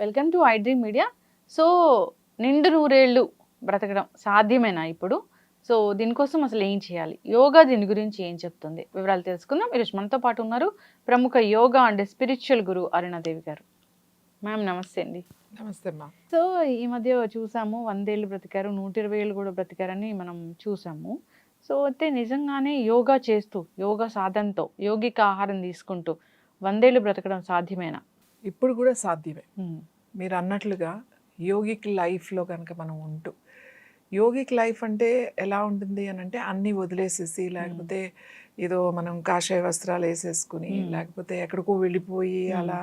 Welcome to I dream media. So నిండు నూరేళ్ళు బ్రతకడం సాధ్యమేనా ఇప్పుడు? సో దీనికోసం అసలు ఏం చేయాలి? యోగా దీని గురించి ఏం చెప్తుంది? వివరాలు తెలుసుకుందాం. ఈరోజు మనతో పాటు ఉన్నారు ప్రముఖ యోగా అండ్ స్పిరిచువల్ గురు అరుణాదేవి గారు. మ్యామ్ నమస్తే అండి. నమస్తే అమ్మా. సో ఈ మధ్య చూసాము 100 ఏళ్ళు బ్రతికారు, 120 ఏళ్ళు కూడా బ్రతికారని మనం చూసాము. సో అయితే నిజంగానే యోగా చేస్తూ, యోగా సాధనతో, యోగిక ఆహారం తీసుకుంటూ 100 ఏళ్ళు బ్రతకడం సాధ్యమేనా? ఇప్పుడు కూడా సాధ్యమే. మీరు అన్నట్లుగా యోగిక్ లైఫ్లో కనుక మనం ఉంటూ, యోగిక్ లైఫ్ అంటే ఎలా ఉంటుంది అని అంటే అన్నీ వదిలేసేసి, లేకపోతే ఏదో మనం కాషాయ వస్త్రాలు వేసేసుకుని, లేకపోతే ఎక్కడికో వెళ్ళిపోయి అలా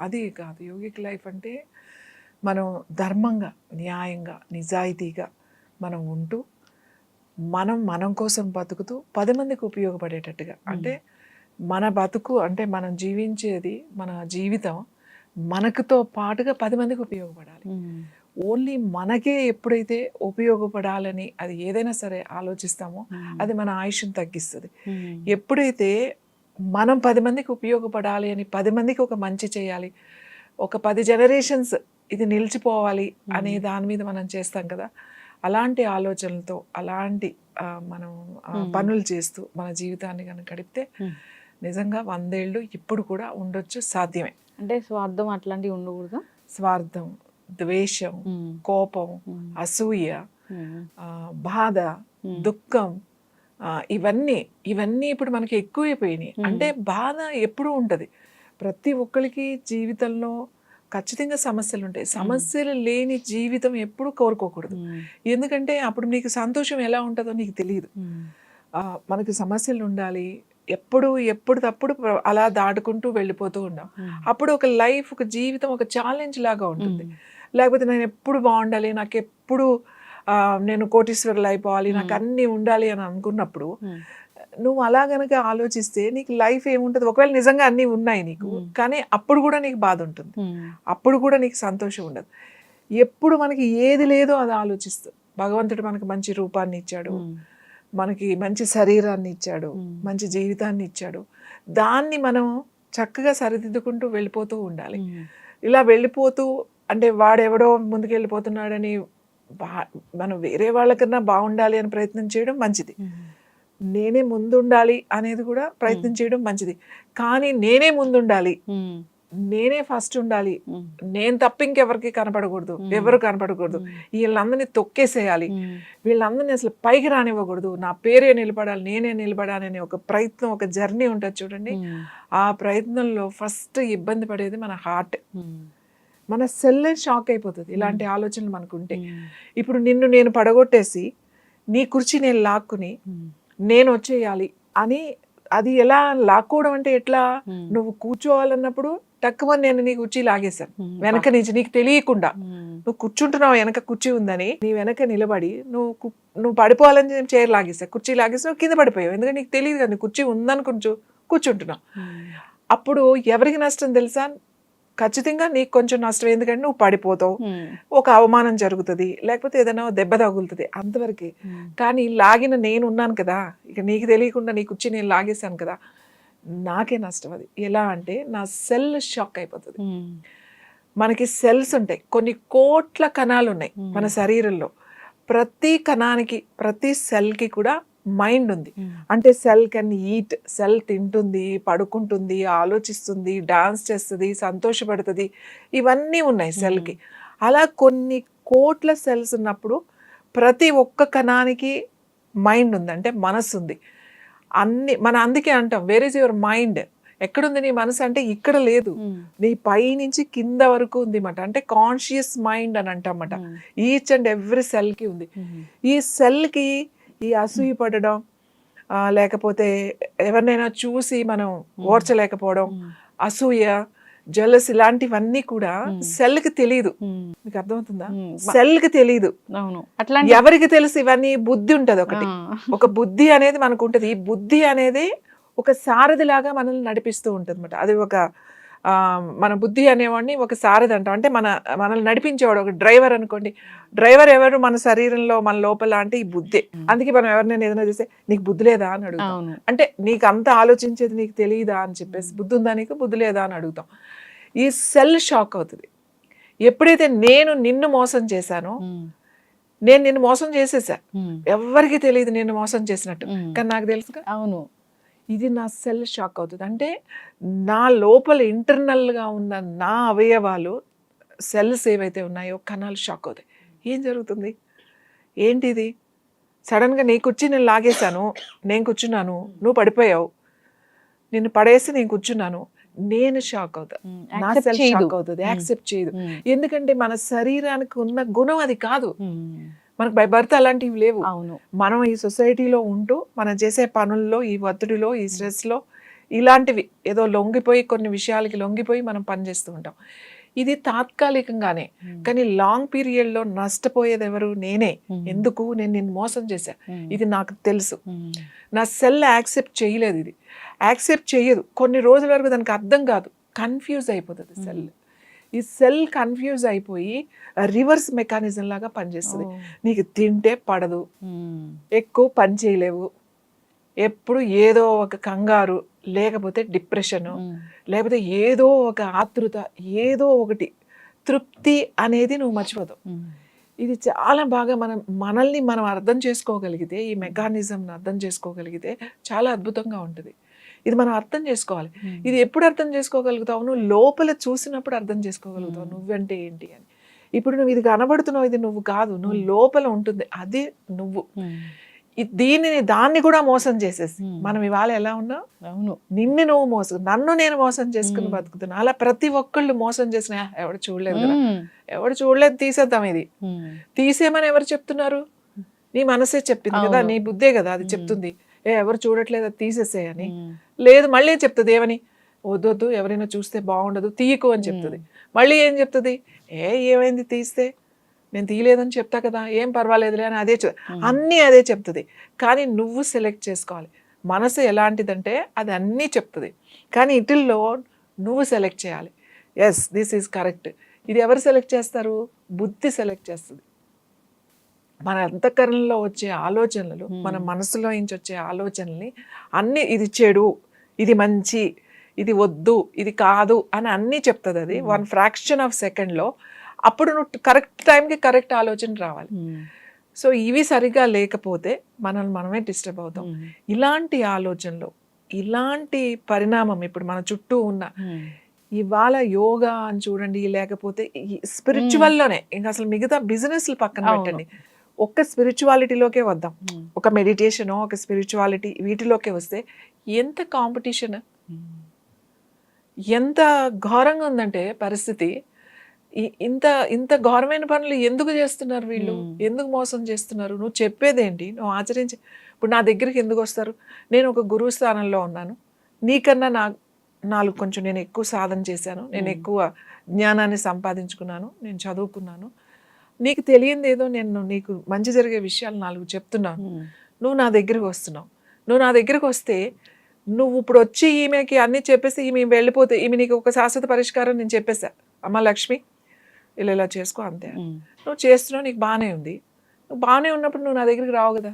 అది కాదు. యోగిక్ లైఫ్ అంటే మనం ధర్మంగా, న్యాయంగా, నిజాయితీగా మనం ఉంటూ, మనం కోసం బతుకుతూ 10 మందికి ఉపయోగపడేటట్టుగా, అంటే మన బతుకు అంటే మనం జీవించేది, మన జీవితం మనకుతో పాటుగా 10 మందికి ఉపయోగపడాలి. ఓన్లీ మనకే ఎప్పుడైతే ఉపయోగపడాలని అది ఏదైనా సరే ఆలోచిస్తామో అది మన ఆయుష్ని తగ్గిస్తుంది. ఎప్పుడైతే మనం 10 మందికి ఉపయోగపడాలి అని, 10 మందికి ఒక మంచి చేయాలి, ఒక 10 జనరేషన్స్ ఇది నిలిచిపోవాలి అనే దాని మీద మనం చేస్తాం కదా, అలాంటి ఆలోచనలతో అలాంటి మనం పనులు చేస్తూ మన జీవితాన్ని కనుక గడిపితే నిజంగా 100 ఏళ్ళు ఇప్పుడు కూడా ఉండొచ్చు, సాధ్యమే. అంటే స్వార్థం అట్లాంటివి ఉండకూడదు. స్వార్థం, ద్వేషం, కోపం, అసూయ, బాధ, దుఃఖం, ఇవన్నీ ఇప్పుడు మనకి ఎక్కువైపోయినాయి. అంటే బాధ ఎప్పుడూ ఉంటుంది. ప్రతి ఒక్కరికి జీవితంలో ఖచ్చితంగా సమస్యలు ఉంటాయి. సమస్యలు లేని జీవితం ఎప్పుడు కోరుకోకూడదు. ఎందుకంటే అప్పుడు నీకు సంతోషం ఎలా ఉంటుందో నీకు తెలియదు. మనకి సమస్యలు ఉండాలి, ఎప్పుడు తప్పుడు అలా దాటుకుంటూ వెళ్ళిపోతూ ఉన్నాం. అప్పుడు ఒక లైఫ్, ఒక జీవితం ఒక ఛాలెంజ్ లాగా ఉంటుంది. లేకపోతే నేను ఎప్పుడు బాగుండాలి, నాకు ఎప్పుడు నేను కోటీశ్వరులు అయిపోవాలి, నాకు అన్నీ ఉండాలి అని అనుకున్నప్పుడు నువ్వు అలా గనక ఆలోచిస్తే నీకు లైఫ్ ఏముంటుంది? ఒకవేళ నిజంగా అన్నీ ఉన్నాయి నీకు, కానీ అప్పుడు కూడా నీకు బాధ ఉంటుంది, అప్పుడు కూడా నీకు సంతోషం ఉండదు. ఎప్పుడు మనకి ఏది లేదో అది ఆలోచిస్తూ, భగవంతుడు మనకి మంచి రూపాన్ని ఇచ్చాడు, మనకి మంచి శరీరాన్ని ఇచ్చాడు, మంచి జీవితాన్ని ఇచ్చాడు, దాన్ని మనం చక్కగా సరిదిద్దుకుంటూ వెళ్ళిపోతూ ఉండాలి. ఇలా వెళ్ళిపోతూ అంటే వాడెవడో ముందుకు వెళ్ళిపోతున్నాడని మనం వేరే వాళ్ళకన్నా బాగుండాలి అని ప్రయత్నం చేయడం మంచిది. నేనే ముందుండాలి అనేది కూడా ప్రయత్నం చేయడం మంచిది. కానీ నేనే ముందుండాలి, నేనే ఫస్ట్ ఉండాలి, నేను తప్ప ఇంకెవరికి కనపడకూడదు, ఎవరు కనపడకూడదు, వీళ్ళందరినీ తొక్కేసేయాలి, వీళ్ళందరినీ అసలు పైకి రానివ్వకూడదు, నా పేరే నిలబడాలి, నేనే నిలబడాలి అనే ఒక ప్రయత్నం, ఒక జర్నీ ఉంటుంది చూడండి. ఆ ప్రయత్నంలో ఫస్ట్ ఇబ్బంది పడేది మన హార్ట్. మన సెల్లే షాక్ అయిపోతుంది ఇలాంటి ఆలోచనలు మనకుంటే. ఇప్పుడు నిన్ను నేను పడగొట్టేసి నీ కుర్చీ నేను లాక్కుని నేను వచ్చేయాలి అని, అది ఎలా లాక్కోవడం అంటే ఎట్లా? నువ్వు కూర్చోవాలన్నప్పుడు తక్కువని నేను నీ కుర్చీ లాగేశాను వెనక నుంచి, నీకు తెలియకుండా. నువ్వు కూర్చుంటున్నావు, వెనక కుర్చీ ఉందని నీ వెనక నిలబడి నువ్వు పడిపోవాలని చైర్ లాగేసా, కుర్చీ లాగేసి నువ్వు కింద పడిపోయావు. ఎందుకంటే నీకు తెలియదు కదా, నీ కుర్చీ ఉందని కూర్చుంటున్నావు. అప్పుడు ఎవరికి నష్టం తెలుసా? ఖచ్చితంగా నీకు కొంచెం నష్టం. ఎందుకంటే నువ్వు పడిపోతావు, ఒక అవమానం జరుగుతుంది, లేకపోతే ఏదైనా దెబ్బ తగులుతుంది, అంతవరకే. కానీ లాగిన నేను ఉన్నాను కదా, ఇక నీకు తెలియకుండా నీ కుర్చీ నేను లాగేశాను కదా, నాకే నష్టం. అది ఎలా అంటే నా సెల్ షాక్ అయిపోతుంది. మనకి సెల్స్ ఉంటాయి, కొన్ని కోట్ల కణాలు ఉన్నాయి మన శరీరంలో. ప్రతి కణానికి, ప్రతి సెల్కి కూడా మైండ్ ఉంది. అంటే సెల్ కెన్ ఈట్, సెల్ తింటుంది, పడుకుంటుంది, ఆలోచిస్తుంది, డాన్స్ చేస్తుంది, సంతోషపడుతుంది, ఇవన్నీ ఉన్నాయి సెల్కి. అలా కొన్ని కోట్ల సెల్స్ ఉన్నప్పుడు ప్రతి ఒక్క కణానికి మైండ్ ఉంది, అంటే మనసు ఉంది. అందుకే అంటాం వేర్ ఈజ్ యువర్ మైండ్, ఎక్కడుంది నీ మనసు అంటే ఇక్కడ లేదు, నీ పై నుంచి కింద వరకు ఉంది అన్నమాట. అంటే కాన్షియస్ మైండ్ అని అంటామట. ఈచ్ అండ్ ఎవ్రీ సెల్కి ఉంది. ఈ సెల్కి ఈ అసూయ పడడం, లేకపోతే ఎవరినైనా చూసి మనం ఓర్చలేకపోవడం, అసూయ, జలస్, ఇలాంటివన్నీ కూడా సెల్కి తెలియదు. మీకు అర్థమవుతుందా? సెల్కి తెలియదు. ఎవరికి తెలుసు? ఇవన్నీ బుద్ధి ఉంటది ఒకటి, ఒక బుద్ధి అనేది మనకు ఉంటది. ఈ బుద్ధి అనేది ఒక సారథిలాగా మనల్ని నడిపిస్తూ ఉంటుంది అన్నమాట. అది ఒక మన బుద్ధి అనేవాడిని ఒక సారథి అంటాం. అంటే మనల్ని నడిపించేవాడు ఒక డ్రైవర్ అనుకోండి. డ్రైవర్ ఎవరు? మన శరీరంలో, మన లోపల అంటే ఈ బుద్ధే. అందుకే మనం ఎవరినైనా ఏదైనా చేస్తే నీకు బుద్ధి లేదా అని అడుగుతాం. అంటే నీకు అంత ఆలోచించేది నీకు తెలియదా అని చెప్పేసి, బుద్ధి ఉందా నీకు, బుద్ధి లేదా అని అడుగుతాం. ఈ సెల్ షాక్ అవుతుంది. ఎప్పుడైతే నేను నిన్ను మోసం చేశానో, నేను నిన్ను మోసం చేసేసా, ఎవరికి తెలియదు నిన్ను మోసం చేసినట్టు, కానీ నాకు తెలుసుగా. అవును. ఇది నా సెల్ షాక్ అవుతుంది. అంటే నా లోపల ఇంటర్నల్గా ఉన్న నా అవయవాలు, సెల్స్ ఏవైతే ఉన్నాయో కణాలు షాక్ అవుతాయి. ఏం జరుగుతుంది, ఏంటిది, సడన్గా నీ కుర్చీ నేను లాగేశాను, నేను కూర్చున్నాను, నువ్వు పడిపోయావు, నిన్ను పడేసి నేను కూర్చున్నాను, నేను షాక్ అవుతా, నా సెల్ షాక్ అవుతుంది, యాక్సెప్ట్ చేయదు. ఎందుకంటే మన శరీరానికి ఉన్న గుణం అది కాదు, మనకు బై బర్త్ అలాంటివి లేవు. అవును. మనం ఈ సొసైటీలో ఉంటూ మనం చేసే పనుల్లో, ఈ ఒత్తిడిలో, ఈ స్ట్రెస్లో ఇలాంటివి ఏదో లొంగిపోయి, కొన్ని విషయాలకి లొంగిపోయి మనం పనిచేస్తూ ఉంటాం. ఇది తాత్కాలికంగానే, కానీ లాంగ్ పీరియడ్లో నష్టపోయేది ఎవరు, నేనే. ఎందుకు, నేను నిన్ను మోసం చేశా, ఇది నాకు తెలుసు. నా సెల్ యాక్సెప్ట్ చేయలేదు, ఇది యాక్సెప్ట్ చేయదు. కొన్ని రోజుల వరకు దానికి అర్థం కాదు, కన్ఫ్యూజ్ అయిపోతుంది సెల్. ఈ సెల్ కన్ఫ్యూజ్ అయిపోయి రివర్స్ మెకానిజం లాగా పనిచేస్తుంది. నీకు తింటే పడదు, ఎక్కువ పని చేయలేవు, ఎప్పుడు ఏదో ఒక కంగారు, లేకపోతే డిప్రెషను, లేకపోతే ఏదో ఒక ఆతృత, ఏదో ఒకటి, తృప్తి అనేది నువ్వు మర్చిపోతావు. ఇది చాలా బాగా మనల్ని మనం అర్థం చేసుకోగలిగితే, ఈ మెకానిజంని అర్థం చేసుకోగలిగితే చాలా అద్భుతంగా ఉంటుంది. ఇది మనం అర్థం చేసుకోవాలి. ఇది ఎప్పుడు అర్థం చేసుకోగలుగుతావు, నువ్వు లోపల చూసినప్పుడు అర్థం చేసుకోగలుగుతావు నువ్వంటే ఏంటి అని. ఇప్పుడు నువ్వు ఇది కనబడుతున్నావు, ఇది నువ్వు కాదు, నువ్వు లోపల ఉంటుంది, అది నువ్వు. దాన్ని కూడా మోసం చేసేసి మనం ఇవాళ ఎలా ఉన్నావు, నిన్ను నువ్వు మోసం, నన్ను నేను మోసం చేసుకుని బతుకుతున్నా. అలా ప్రతి ఒక్కళ్ళు మోసం చేసిన, ఎవడు చూడలేదు కదా, ఎవడు చూడలేదు, తీసేద్దాం, ఇది తీసేమని ఎవరు చెప్తున్నారు, నీ మనసే చెప్పింది కదా, నీ బుద్ధే కదా అది చెప్తుంది, ఎవరు చూడట్లేదు అది తీసేసేయని. లేదు, మళ్ళీ చెప్తుంది ఏమని, వద్దొద్దు, ఎవరైనా చూస్తే బాగుండదు, తీయకు అని చెప్తుంది. మళ్ళీ ఏం చెప్తుంది, ఏమైంది తీస్తే, నేను తీయలేదని చెప్తా కదా, ఏం పర్వాలేదులే అని అదే అన్నీ అదే చెప్తుంది. కానీ నువ్వు సెలెక్ట్ చేసుకోవాలి. మనసు ఎలాంటిదంటే అది అన్నీ చెప్తుంది, కానీ ఇటిల్లో నువ్వు సెలెక్ట్ చేయాలి. Yes, this is correct. ఇది ఎవరు సెలెక్ట్ చేస్తారు, బుద్ధి సెలెక్ట్ చేస్తుంది. మన అంతఃకరణలో వచ్చే ఆలోచనలు, మన మనసులో నుంచి వచ్చే ఆలోచనల్ని అన్నీ, ఇది చెడు, ఇది మంచి, ఇది వద్దు, ఇది కాదు అని అన్నీ చెప్తుంది అది 1 ఫ్రాక్షన్ ఆఫ్ సెకండ్లో. అప్పుడు నువ్వు కరెక్ట్ టైంకి కరెక్ట్ ఆలోచన రావాలి. సో ఇవి సరిగా లేకపోతే మనమే డిస్టర్బ్ అవుతాం. ఇలాంటి ఆలోచనలు, ఇలాంటి పరిణామం ఇప్పుడు మన చుట్టూ ఉన్న, ఇవాళ యోగా అని చూడండి, లేకపోతే ఈ స్పిరిచువల్లోనే, ఇంకా అసలు మిగతా బిజినెస్లు పక్కన పెట్టండి, ఒక్క స్పిరిచువాలిటీలోకే వద్దాం. ఒక మెడిటేషన్, ఒక స్పిరిచువాలిటీ, వీటిలోకే వస్తే ఎంత కాంపిటీషన్, ఎంత ఘోరంగా ఉందంటే పరిస్థితి. ఇంత ఇంత ఘోరమైన పనులు ఎందుకు చేస్తున్నారు వీళ్ళు, ఎందుకు మోసం చేస్తున్నారు, నువ్వు చెప్పేదేంటి, నువ్వు ఆచరించి. ఇప్పుడు నా దగ్గరికి ఎందుకు వస్తారు, నేను ఒక గురువు స్థానంలో ఉన్నాను, నీకన్నా నాలుగు కొంచెం నేను ఎక్కువ సాధన చేశాను, నేను ఎక్కువ జ్ఞానాన్ని సంపాదించుకున్నాను, నేను చదువుకున్నాను, నీకు తెలియంది ఏదో నేను నీకు మంచి జరిగే విషయాలు 4 చెప్తున్నాను, నువ్వు నా దగ్గరికి వస్తున్నావు. నువ్వు నా దగ్గరికి వస్తే నువ్వు ఇప్పుడు వచ్చి ఈమెకి అన్నీ చెప్పేసి ఈమె వెళ్ళిపోతే, ఈమె నీకు ఒక శాశ్వత పరిష్కారం నేను చెప్పేశా, అమ్మ లక్ష్మి ఇలా చేసుకో అంతే. నువ్వు చేస్తున్నావు, నీకు బాగానే ఉంది, నువ్వు బాగానే ఉన్నప్పుడు నువ్వు నా దగ్గరికి రావు కదా.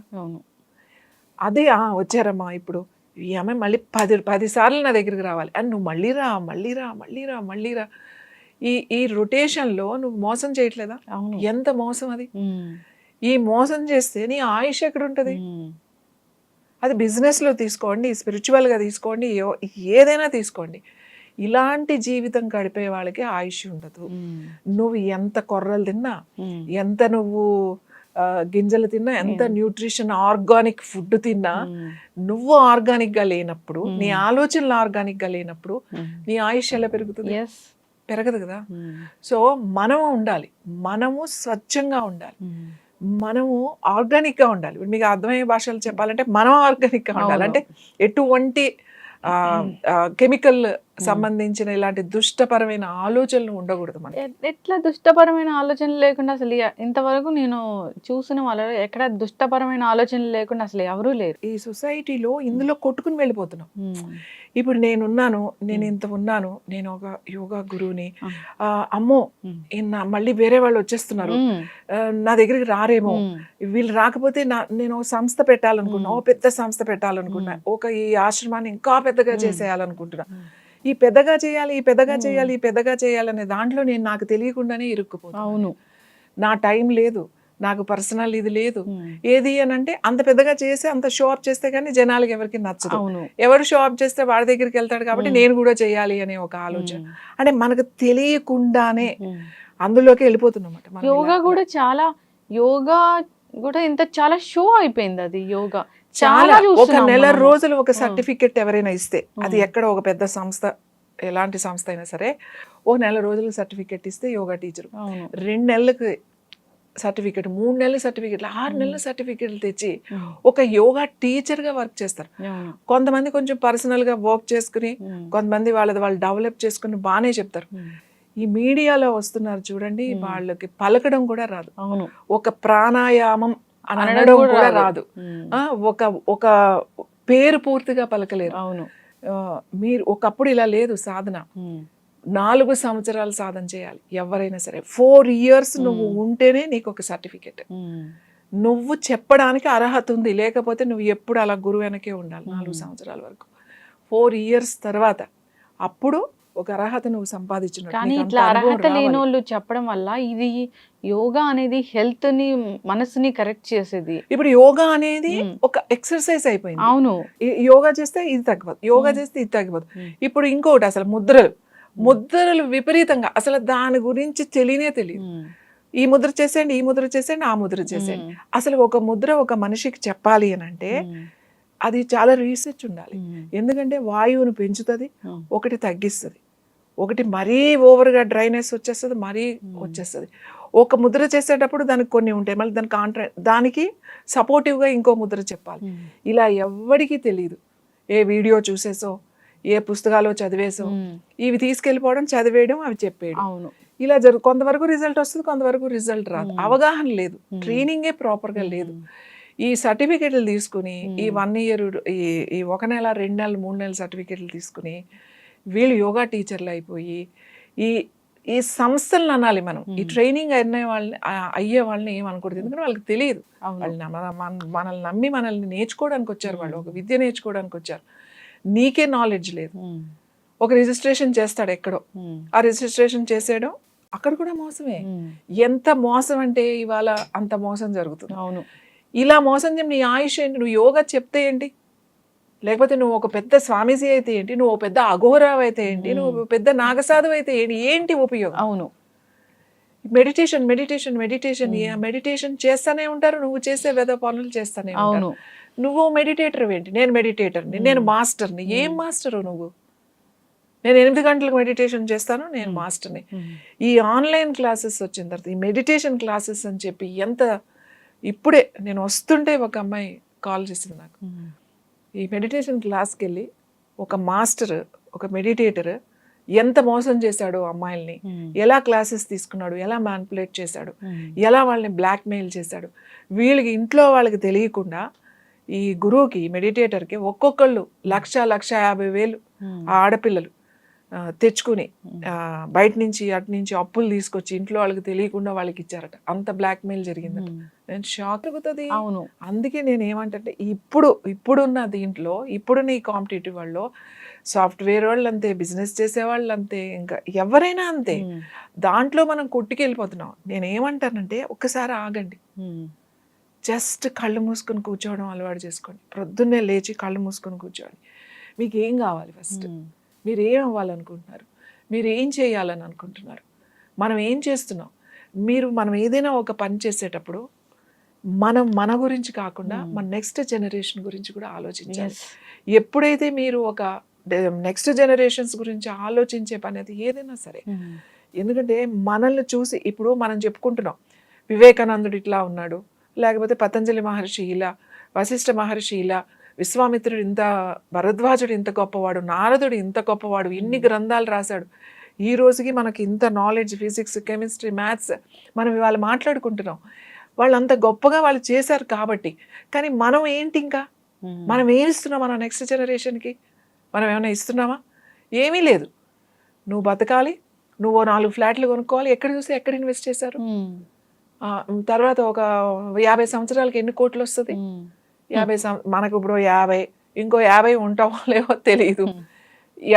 అదే వచ్చారమ్మా, ఇప్పుడు ఈ అమ్మాయి మళ్ళీ 10 సార్లు నా దగ్గరికి రావాలి అని, నువ్వు మళ్ళీ రా, మళ్ళీ రా, మళ్ళీ రా, మళ్ళీ రా. ఈ రొటేషన్లో నువ్వు మోసం చేయట్లేదా? ఎంత మోసం అది. ఈ మోసం చేస్తే నీ ఆయుష్ ఎక్కడ ఉంటుంది? అది బిజినెస్లో తీసుకోండి, స్పిరిచువల్గా తీసుకోండి, ఏదైనా తీసుకోండి, ఇలాంటి జీవితం గడిపే వాళ్ళకి ఆయుష్ ఉండదు. నువ్వు ఎంత కొర్రలు తిన్నా, ఎంత నువ్వు గింజలు తిన్నా, ఎంత న్యూట్రిషన్ ఆర్గానిక్ ఫుడ్ తిన్నా, నువ్వు ఆర్గానిక్గా లేనప్పుడు, నీ ఆలోచనలు ఆర్గానిక్గా లేనప్పుడు నీ ఆయుష్ ఎలా పెరుగుతుంది? పెరగదు కదా. సో మనము ఉండాలి, మనము స్వచ్ఛంగా ఉండాలి, మనము ఆర్గానిక్గా ఉండాలి. ఇప్పుడు మీకు అర్థమయ్యే భాషలు చెప్పాలంటే మనం ఆర్గానిక్గా ఉండాలి. అంటే ఎటువంటి కెమికల్ సంబంధించిన ఇలాంటి దుష్టపరమైన ఆలోచనలు ఉండకూడదు. మనకి ఎట్లా దుష్టపరమైన ఆలోచనలు లేకుండా అసలు ఇంతవరకు నేను చూసిన వాళ్ళు ఎక్కడ దుష్టపరమైన ఆలోచనలు లేకుండా అసలు ఎవరూ లేరు ఈ సొసైటీలో. ఇందులో కొట్టుకుని వెళ్ళిపోతున్నాం. ఇప్పుడు నేనున్నాను, నేను ఇంత ఉన్నాను, నేను ఒక యోగా గురువుని, అమ్మో మళ్ళీ వేరే వాళ్ళు వచ్చేస్తున్నారు, నా దగ్గరికి రారేమో, వీళ్ళు రాకపోతే నేను ఒక సంస్థ పెట్టాలనుకున్నా, ఓ పెద్ద సంస్థ పెట్టాలనుకున్నా, ఈ ఆశ్రమాన్ని ఇంకా పెద్దగా చేసేయాలనుకుంటున్నా. ఈ పెద్దగా చేయాలి, ఈ పెద్దగా చేయాలి, ఈ పెద్దగా చేయాలనే దాంట్లో నేను నాకు తెలియకుండానే ఇరుక్కుపోతాను. అవును. నా టైం లేదు, నాకు పర్సనల్ ఇది లేదు. ఏది అని అంటే అంత పెద్దగా చేసి అంత షో అప్ చేస్తే కానీ జనాలకి ఎవరికి నచ్చదు. అవును. ఎవరు షో అప్ చేస్తే వాడి దగ్గరికి వెళ్తాడు కాబట్టి నేను కూడా చేయాలి అనే ఒక ఆలోచన. అంటే మనకు తెలియకుండానే అందులోకి వెళ్ళిపోతున్నమాట. యోగా కూడా యోగా కూడా ఇంత చాలా షో అయిపోయింది అది యోగా. చాలా ఒక చూస్తున్నాం నెల మనము. రోజులు ఒక సర్టిఫికెట్ ఎవరైనా ఇస్తే, అది ఎక్కడ ఒక పెద్ద సంస్థ, ఎలాంటి సంస్థ అయినా సరే, ఓ నెల రోజులు సర్టిఫికెట్ ఇస్తే యోగా టీచర్, అవును. 2 నెలలకు సర్టిఫికెట్, 3 నెలల సర్టిఫికెట్లు, 6 నెలల సర్టిఫికెట్లు తెచ్చి ఒక యోగా టీచర్ గా వర్క్ చేస్తారు. అవును. కొంతమంది కొంచెం పర్సనల్ గా వర్క్ చేసుకుని, కొంతమంది వాళ్ళది వాళ్ళు డెవలప్ చేసుకుని బాగానే చెప్తారు. ఈ మీడియాలో వస్తున్నారు చూడండి, వాళ్ళకి పలకడం కూడా రాదు. అవును. ఒక ప్రాణాయామం అని అనడం కూడా రాదు. ఒక ఒక పేరు పూర్తిగా పలకలేరు. అవును. మీరు ఒకప్పుడు ఇలా లేదు సాధన. 4 సంవత్సరాలు సాధన చేయాలి ఎవరైనా సరే. 4 years నువ్వు ఉంటేనే నీకు ఒక సర్టిఫికెట్. నువ్వు చెప్పడానికి అర్హత ఉంది, లేకపోతే నువ్వు ఎప్పుడు అలా గురువు వెనకే ఉండాలి 4 సంవత్సరాల వరకు. 4 years తర్వాత అప్పుడు ఒక అర్హత నువ్వు సంపాదించినట్టు. కానీ ఇట్లా అర్హత లేని వాళ్ళు చెప్పడం వల్ల ఇది యోగా అనేది హెల్త్ ని మనసుని కరెక్ట్ చేసేది. ఇప్పుడు యోగా అనేది ఒక ఎక్సర్సైజ్ అయిపోయింది. అవును. యోగా చేస్తే ఇది తగ్గిపోదు, యోగా చేస్తే ఇది తగ్గిపోదు. ఇప్పుడు ఇంకొకటి అసలు ముద్రలు విపరీతంగా, అసలు దాని గురించి తెలియనే తెలియదు. ఈ ముద్ర చేసేయండి, ఈ ముద్ర చేసేయండి, ఆ ముద్ర చేసేయండి. అసలు ఒక ముద్ర ఒక మనిషికి చెప్పాలి అని అంటే అది చాలా రీసెర్చ్ ఉండాలి. ఎందుకంటే వాయువును పెంచుతుంది, ఒకటి తగ్గిస్తుంది, ఒకటి మరీ ఓవర్గా డ్రైనెస్ వచ్చేస్తుంది, మరీ వచ్చేస్తుంది. ఒక ముద్ర చేసేటప్పుడు దానికి కొన్ని ఉంటాయి, మళ్ళీ దానికి సపోర్టివ్గా ఇంకో ముద్ర చెప్పాలి. ఇలా ఎవ్వడికి తెలియదు. ఏ వీడియో చూసేసో, ఏ పుస్తకాలు చదివేసో ఇవి తీసుకెళ్ళిపోవడం, చదివేయడం, అవి చెప్పేయడం. అవును. ఇలా కొంతవరకు రిజల్ట్ వస్తుంది, కొంతవరకు రిజల్ట్ రాదు. అవగాహన లేదు, ట్రైనింగే ప్రాపర్గా లేదు. ఈ సర్టిఫికెట్లు తీసుకుని ఈ 1 year, ఈ 1 నెల, 2 నెలలు, 3 నెలల సర్టిఫికెట్లు తీసుకుని వీళ్ళు యోగా టీచర్లు అయిపోయి ఈ సంస్థలను అనాలి మనం. ఈ ట్రైనింగ్ అయ్యే వాళ్ళని ఏమనకూడదు, ఎందుకంటే వాళ్ళకి తెలియదు. వాళ్ళు మనల్ని నమ్మి మనల్ని నేర్చుకోవడానికి వచ్చారు, వాళ్ళు ఒక విద్య నేర్చుకోవడానికి వచ్చారు. నీకే నాలెడ్జ్ లేదు. ఒక రిజిస్ట్రేషన్ చేస్తాడు ఎక్కడో, ఆ రిజిస్ట్రేషన్ చేసేయడం అక్కడ కూడా మోసమే. ఎంత మోసం అంటే ఇవాళ అంత మోసం జరుగుతుంది. అవును. ఇలా మోసం చెప్పి నీ ఆయుష్ ఏంటి? నువ్వు యోగా చెప్తే ఏంటి? లేకపోతే నువ్వు ఒక పెద్ద స్వామీజీ అయితే ఏంటి? నువ్వు ఒక పెద్ద అఘోరావు అయితే ఏంటి? నువ్వు పెద్ద నాగసాధు అయితే ఏంటి ఉపయోగం? అవును. మెడిటేషన్ మెడిటేషన్ చేస్తానే ఉంటారు, నువ్వు చేసే వేద పనులు చేస్తానే ఉంటారు. నువ్వు మెడిటేటర్ ఏంటి? నేను మెడిటేటర్ని, నేను మాస్టర్ని. ఏం మాస్టరు నువ్వు? నేను 8 గంటలకు మెడిటేషన్ చేస్తాను, నేను మాస్టర్ని. ఈ ఆన్లైన్ క్లాసెస్ వచ్చిన తర్వాత ఈ మెడిటేషన్ క్లాసెస్ అని చెప్పి ఇప్పుడే నేను వస్తుంటే ఒక అమ్మాయి కాల్ చేసింది నాకు. ఈ మెడిటేషన్ క్లాస్కి వెళ్ళి ఒక మాస్టర్, ఒక మెడిటేటర్ ఎంత మోసం చేశాడు అమ్మాయిల్ని, ఎలా క్లాసెస్ తీసుకున్నాడు, ఎలా మ్యానిపులేట్ చేశాడు, ఎలా వాళ్ళని బ్లాక్మెయిల్ చేశాడు. వీళ్ళకి ఇంట్లో వాళ్ళకి తెలియకుండా ఈ గురువుకి, మెడిటేటర్కి ఒక్కొక్కళ్ళు 1,50,000 ఆడపిల్లలు తెచ్చుకుని బయట నుంచి అటు నుంచి అప్పులు తీసుకొచ్చి ఇంట్లో వాళ్ళకి తెలియకుండా వాళ్ళకి ఇచ్చారట. అంత బ్లాక్మెయిల్ జరిగిందట. నేను షాక్ అవుతుంది. అవును. అందుకే నేను ఏమంటే ఇప్పుడున్న దీంట్లో, ఇప్పుడున్న ఈ కాంపిటేటివ్ వాళ్ళు, సాఫ్ట్వేర్ వాళ్ళు అంతే, బిజినెస్ చేసేవాళ్ళు అంతే, ఇంకా ఎవరైనా అంతే, దాంట్లో మనం కొట్టుకెళ్ళిపోతున్నాం. నేను ఏమంటానంటే ఒక్కసారి ఆగండి, జస్ట్ కళ్ళు మూసుకొని కూర్చోవడం అలవాటు చేసుకోండి. ప్రొద్దున్నే లేచి కళ్ళు మూసుకొని కూర్చోండి. మీకు ఏం కావాలి? ఫస్ట్ మీరు ఏం అవ్వాలనుకుంటున్నారు? మీరు ఏం చేయాలని అనుకుంటున్నారు? మనం ఏం చేస్తున్నాం? మనం ఏదైనా ఒక పని చేసేటప్పుడు మన గురించి కాకుండా మన నెక్స్ట్ జనరేషన్ గురించి కూడా ఆలోచించాలి. ఎప్పుడైతే మీరు ఒక నెక్స్ట్ జనరేషన్స్ గురించి ఆలోచించే పని అది ఏదైనా సరే, ఎందుకంటే మనల్ని చూసి ఇప్పుడు మనం చెప్పుకుంటున్నాం, వివేకానందుడు ఇట్లా ఉన్నాడు, లేకపోతే పతంజలి మహర్షి ఇలా, వశిష్ఠ మహర్షి ఇలా, విశ్వామిత్రుడు ఇంత, భరద్వాజుడు ఇంత గొప్పవాడు, నారదుడు ఇంత గొప్పవాడు, ఇన్ని గ్రంథాలు రాశాడు, ఈ రోజుకి మనకి ఇంత నాలెడ్జ్, ఫిజిక్స్, కెమిస్ట్రీ, మ్యాథ్స్ మనం ఇవాళ మాట్లాడుకుంటున్నాం. వాళ్ళు అంత గొప్పగా వాళ్ళు చేశారు కాబట్టి. కానీ మనం ఏంటి, ఇంకా మనం ఏమి ఇస్తున్నాం మన నెక్స్ట్ జనరేషన్కి? మనం ఏమైనా ఇస్తున్నామా? ఏమీ లేదు. నువ్వు బతకాలి, నువ్వు 4 ఫ్లాట్లు కొనుక్కోవాలి. ఎక్కడ చూస్తే ఎక్కడ ఇన్వెస్ట్ చేశారు? తర్వాత ఒక 50 సంవత్సరాలకి ఎన్ని కోట్లు వస్తుంది? 50 మనకు ఇప్పుడు 50, ఇంకో 50 ఉంటావో లేవో తెలియదు.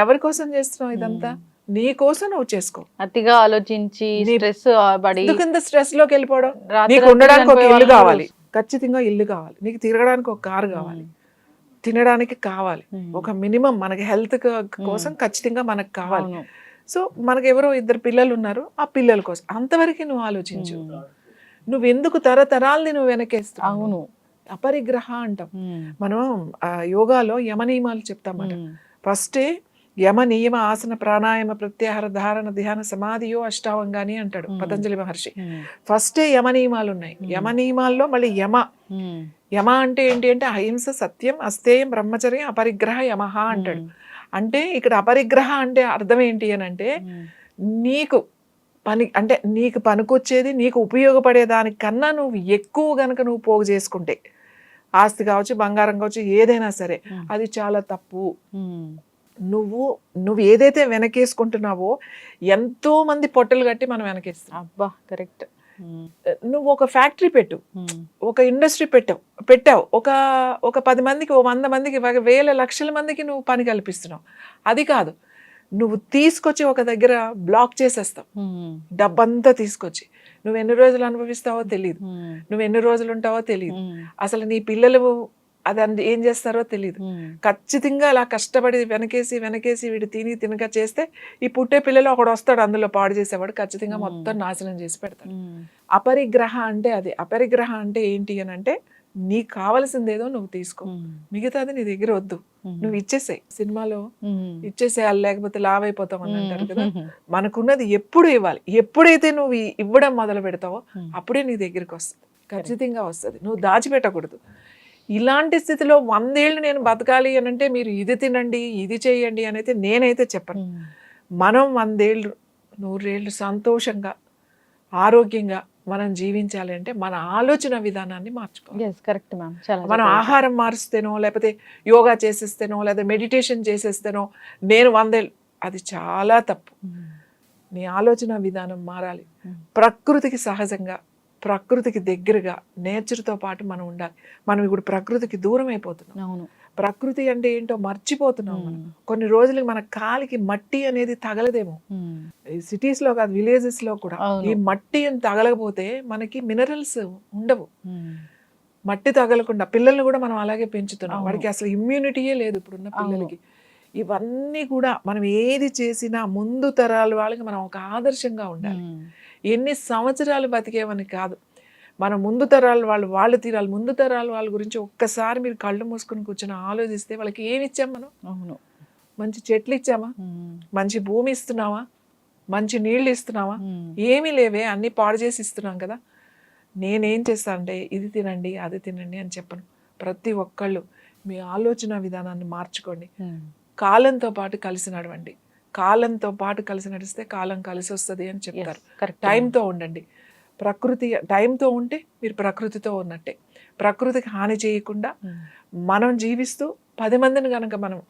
ఎవరి కోసం చేస్తున్నావు ఇదంతా? నీ కోసం నువ్వు చేసుకో. అతిగా ఆలోచించి స్ట్రెస్ పడి ఎందుకు ఇంత స్ట్రెస్ లోకి వెళ్ళిపోవడం? రాత్రి నీకు రాత్రి ఉండడానికి ఒక చనిపోయే ఇల్లు వాళ్ళు కావాలి, ఖచ్చితంగా ఇల్లు కావాలి. నీకు తిరగడానికి ఒక కారు కావాలి, తినడానికి కావాలి. ఒక మినిమం మనకి హెల్త్ కోసం ఖచ్చితంగా మనకు కావాలి. అవును. సో మనకు ఎవరో 2 పిల్లలు ఉన్నారు, ఆ పిల్లల కోసం అంతవరకు నువ్వు ఆలోచించు. నువ్వు ఎందుకు తరతరాల్ని నువ్వు వెనకేస్తావు? అవును. అపరిగ్రహ అంటాం మనం. యోగాలో యమ నియమాలు చెప్తామట. ఫస్టే యమ నియమ ఆసన ప్రాణాయామ ప్రత్యాహార ధారణ ధ్యాన సమాధియో అష్టావంగాని అంటాడు పతంజలి మహర్షి. ఫస్టే యమ నియమాలు ఉన్నాయి. యమ నియమాల్లో మళ్ళీ యమ అంటే ఏంటి అంటే అహింస, సత్యం, అస్తేయం, బ్రహ్మచర్యం, అపరిగ్రహ యమహ అంటాడు. అంటే ఇక్కడ అపరిగ్రహ అంటే అర్థం ఏంటి అని అంటే నీకు పని అంటే నీకు పనికొచ్చేది, నీకు ఉపయోగపడే దానికన్నా నువ్వు ఎక్కువ గనక నువ్వు పోగు చేసుకుంటే, ఆస్తి కావచ్చు, బంగారం కావచ్చు, ఏదైనా సరే అది చాలా తప్పు. నువ్వు ఏదైతే వెనకేసుకుంటున్నావో ఎంతో మంది పొట్టలు కట్టి మనం వెనకేస్తాం. అబ్బా కరెక్ట్. నువ్వు ఒక ఫ్యాక్టరీ పెట్టు, ఒక ఇండస్ట్రీ పెట్టావు, ఒక 10 మందికి, 100 మందికి, 1000 లక్షల మందికి నువ్వు పని కల్పిస్తున్నావు. అది కాదు, నువ్వు తీసుకొచ్చి ఒక దగ్గర బ్లాక్ చేసేస్తావు డబ్బంతా తీసుకొచ్చి. నువ్వు ఎన్ని రోజులు అనుభవిస్తావో తెలియదు, నువ్వు ఎన్ని రోజులు ఉంటావో తెలియదు, అసలు నీ పిల్లలు అది ఏం చేస్తారో తెలియదు. ఖచ్చితంగా అలా కష్టపడి వెనకేసి వీడు తినగా చేస్తే ఈ పుట్టే పిల్లలు ఒకడు వస్తాడు, అందులో పాడు చేసేవాడు, ఖచ్చితంగా మొత్తం నాశనం చేసి పెడతాడు. అపరిగ్రహ అంటే అది. అపరిగ్రహ అంటే ఏంటి అని అంటే నీకు కావాల్సిందేదో నువ్వు తీసుకో, మిగతాది నీ దగ్గర వద్దు, నువ్వు ఇచ్చేసాయి. సినిమాలో ఇచ్చేసేయాలి లేకపోతే లావ్ అయిపోతావు అని అంటారు కదా. మనకున్నది ఎప్పుడు ఇవ్వాలి. ఎప్పుడైతే నువ్వు ఇవ్వడం మొదలు పెడతావో అప్పుడే నీ దగ్గరికి వస్తుంది, ఖచ్చితంగా వస్తుంది. నువ్వు దాచిపెట్టకూడదు. ఇలాంటి స్థితిలో 100 ఏళ్ళు నేను బతకాలి అని అంటే మీరు ఇది తినండి, ఇది చేయండి అనేది నేనైతే చెప్పను. మనం 100 ఏళ్ళు 100 ఏళ్ళు సంతోషంగా ఆరోగ్యంగా మనం జీవించాలి అంటే మన ఆలోచన విధానాన్ని మార్చుకోవాలి. మనం ఆహారం మారుస్తేనో, లేకపోతే యోగా చేసేస్తేనో, లేదా మెడిటేషన్ చేసేస్తేనో నేను 100 ఏళ్ళు, అది చాలా తప్పు. నీ ఆలోచన విధానం మారాలి. ప్రకృతికి సహజంగా, ప్రకృతికి దగ్గరగా, నేచర్తో పాటు మనం ఉండాలి. మనం ఇప్పుడు ప్రకృతికి దూరం అయిపోతున్నాం. ప్రకృతి అంటే ఏంటో మర్చిపోతున్నాం మనం. కొన్ని రోజులకి మన కాలికి మట్టి అనేది తగలదేమో. సిటీస్ లో కాదు, విలేజెస్ లో కూడా ఈ మట్టి అని తగలకపోతే మనకి మినరల్స్ ఉండవు. మట్టి తగలకుండా పిల్లల్ని కూడా మనం అలాగే పెంచుతున్నాం. వాడికి అసలు ఇమ్యూనిటీయే లేదు ఇప్పుడున్న పిల్లలకి. ఇవన్నీ కూడా మనం ఏది చేసినా ముందు తరాల వాళ్ళకి మనం ఒక ఆదర్శంగా ఉండాలి. ఎన్ని సంవత్సరాలు బతికేవని కాదు, మన ముందు తరాల వాళ్ళు తీరాలి. ముందు తరాల వాళ్ళ గురించి ఒక్కసారి మీరు కళ్ళు మూసుకుని కూర్చొని ఆలోచిస్తే వాళ్ళకి ఏమి ఇచ్చాం మనం? మంచి చెట్లు ఇచ్చామా? మంచి భూమి ఇస్తున్నావా? మంచి నీళ్లు ఇస్తున్నావా? ఏమీ లేవే, అన్ని పాడు చేసి ఇస్తున్నాం కదా. నేనేం చేస్తానంటే ఇది తినండి, అది తినండి అని చెప్పను. ప్రతి ఒక్కళ్ళు మీ ఆలోచన విధానాన్ని మార్చుకోండి. కాలంతో పాటు కలిసి నడవండి. కాలంతో పాటు కలిసి నడిస్తే కాలం కలిసి వస్తుంది అని చెప్తారు. టైంతో ఉండండి. ప్రకృతి టైంతో ఉంటే మీరు ప్రకృతితో ఉన్నట్టే. ప్రకృతికి హాని చేయకుండా మనం జీవిస్తూ 10 మందిని కనుక మనం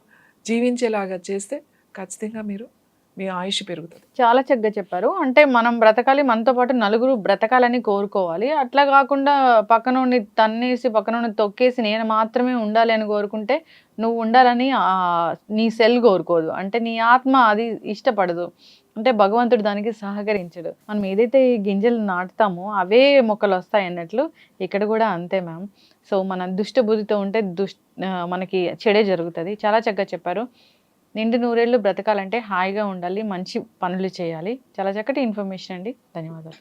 జీవించేలాగా చేస్తే ఖచ్చితంగా మీ ఆయుష్ పెరుగుతుంది. చాలా చక్కగా చెప్పారు. అంటే మనం బ్రతకాలి, మనతో పాటు నలుగురు బ్రతకాలని కోరుకోవాలి. అట్లా కాకుండా పక్కనోడిని తన్నేసి పక్కనోడిని తొక్కేసి నేను మాత్రమే ఉండాలి అని కోరుకుంటే నువ్వు ఉండాలని నీ సెల్ కోరుకోదు. అంటే నీ ఆత్మ అది ఇష్టపడదు. అంటే భగవంతుడు దానికి సహకరించడు. మనం ఏదైతే ఈ గింజలు నాటుతామో అవే మొక్కలు వస్తాయి అన్నట్లు ఇక్కడ కూడా అంతే మ్యామ్. సో మనం దుష్ట బుద్ధితో ఉంటే మనకి చెడే జరుగుతుంది. చాలా చక్కగా చెప్పారు. నిండు 100 ఏళ్ళు బ్రతకాలంటే హాయిగా ఉండాలి, మంచి పనులు చేయాలి. చాలా చక్కటి ఇన్ఫర్మేషన్ అండి. ధన్యవాదాలు.